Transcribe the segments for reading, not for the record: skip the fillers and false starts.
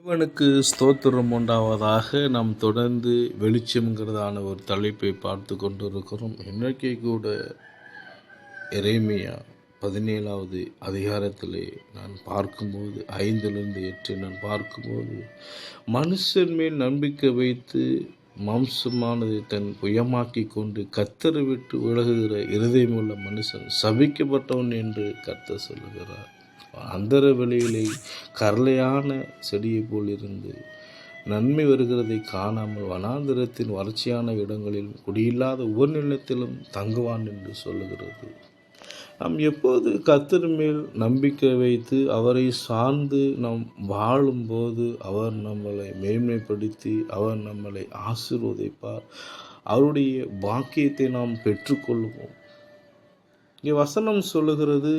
தேவனுக்கு ஸ்தோத்திரம் உண்டாவதாக நாம் தொடர்ந்து வெளிச்சம்ங்கிறதான ஒரு தலைப்பை பார்த்து கொண்டிருக்கிறோம். இன்றைக்கே கூட எரேமியா 17வது அதிகாரத்திலே நான் பார்க்கும்போது 5-8 நான் பார்க்கும்போது, மனுஷன் மேல் நம்பிக்கை வைத்து மாம்சமானதை தன் புயமாக்கி கொண்டு கர்த்தரை விட்டு விலகுகிற இருதயமுள்ள மனுஷன் சபிக்கப்பட்டவன் என்று கர்த்தர் சொல்லுகிறார். அந்தர வெளியிலே கரளையான செடியை போல் இருந்து நன்மை வருகிறதை காணாமல் வனாந்திரத்தின் வறட்சியான இடங்களில் குடியில்லாத உபநிலத்திலும் தங்குவான் என்று சொல்லுகிறது. நாம் எப்போது கர்த்தர் மேல் நம்பிக்கை வைத்து அவரை சார்ந்து நாம் வாழும்போது அவர் நம்மளை மேன்மைப்படுத்தி அவர் நம்மளை ஆசீர்வதிப்பார். அவருடைய பாக்கியத்தை நாம் பெற்றுக்கொள்வோம். இங்கே வசனம் சொல்லுகிறது,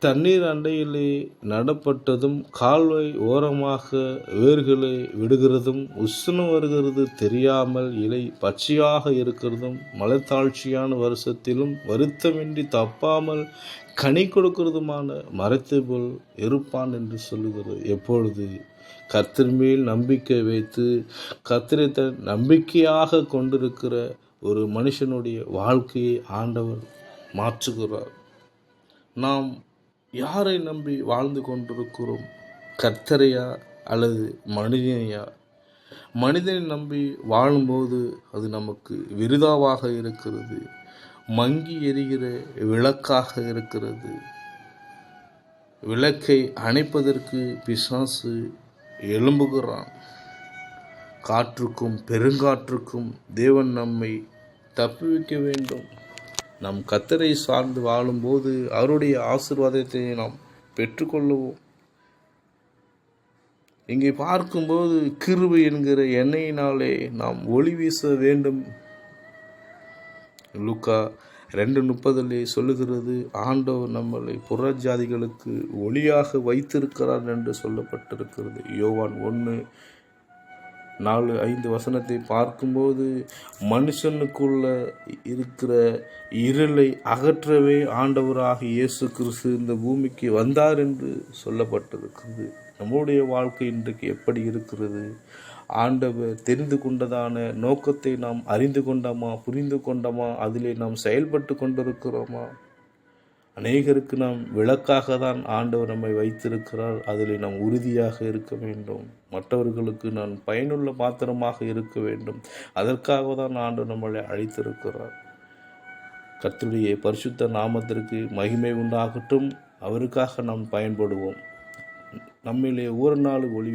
தண்ணீர் அண்டையிலே நடப்பட்டதும் கால்வாய் ஓரமாக வேர்களை விடுகிறதும் உஷ்ணம் வருகிறது தெரியாமல் இலை பச்சையாக இருக்கிறதும் மலைத்தாழ்ச்சியான வருஷத்திலும் வருத்தமின்றி தப்பாமல் கனி கொடுக்கிறதுமான மரத்தை போல் இருப்பான் என்று சொல்லுகிறது. எப்பொழுது கர்த்தர் மேல் நம்பிக்கை வைத்து கர்த்தரை தன் நம்பிக்கையாக கொண்டிருக்கிற ஒரு மனுஷனுடைய வாழ்க்கையை ஆண்டவர் மாற்றுகிறார். நாம் யாரை நம்பி வாழ்ந்து கொண்டிருக்கிறோம்? கர்த்தரையா அல்லது மனிதனையா? மனிதனை நம்பி வாழும்போது அது நமக்கு விருதாவாக இருக்கிறது, மங்கி எரிகிற விளக்காக இருக்கிறது. விளக்கை அணைப்பதற்கு பிசாசு எழும்புகிறான். காற்றுக்கும் பெருங்காற்றுக்கும் தேவன் நம்மை தப்புவிக்க வேண்டும். நாம் கர்த்தரை சார்ந்து வாழும்போது அவருடைய ஆசீர்வாதத்தை நாம் பெற்றுக்கொள்ளுவோம். இங்கே பார்க்கும்போது கிருபை என்கிற எண்ணெயினாலே நாம் ஒளி வீச வேண்டும். லூக்கா 2:30 சொல்லுகிறது, ஆண்டவர் நம்மளை புறஜாதிகளுக்கு ஒளியாக வைத்திருக்கிறார் என்று சொல்லப்பட்டிருக்கிறது. யோவான் 1:4-5 பார்க்கும்போது, மனுஷனுக்குள்ள இருக்கிற இருளை அகற்றவே ஆண்டவராக இயேசு கிறிஸ்து இந்த பூமிக்கு வந்தார் என்று சொல்லப்பட்டிருக்கிறது. நம்முடைய வாழ்க்கை இன்றைக்கு எப்படி இருக்கிறது? ஆண்டவர் தெரிந்து கொண்டதான நோக்கத்தை நாம் அறிந்து கொண்டோமா, புரிந்து கொண்டோமா? அதிலே நாம் செயல்பட்டு கொண்டிருக்கிறோமா? அநேகருக்கு நாம் விளக்காக தான் ஆண்டவர் நம்மை வைத்திருக்கிறார். அதில் நாம் உறுதியாக இருக்க வேண்டும். மற்றவர்களுக்கு நான் பயனுள்ள பாத்திரமாக இருக்க வேண்டும். அதற்காக தான் ஆண்டவர் நம்மளை அழைத்திருக்கிறார். கர்த்தருடைய பரிசுத்த நாமத்திற்கு மகிமை உண்டாகட்டும். அவருக்காக நாம் பயன்படுவோம். நம்மிலே ஒரு நாள் ஒளி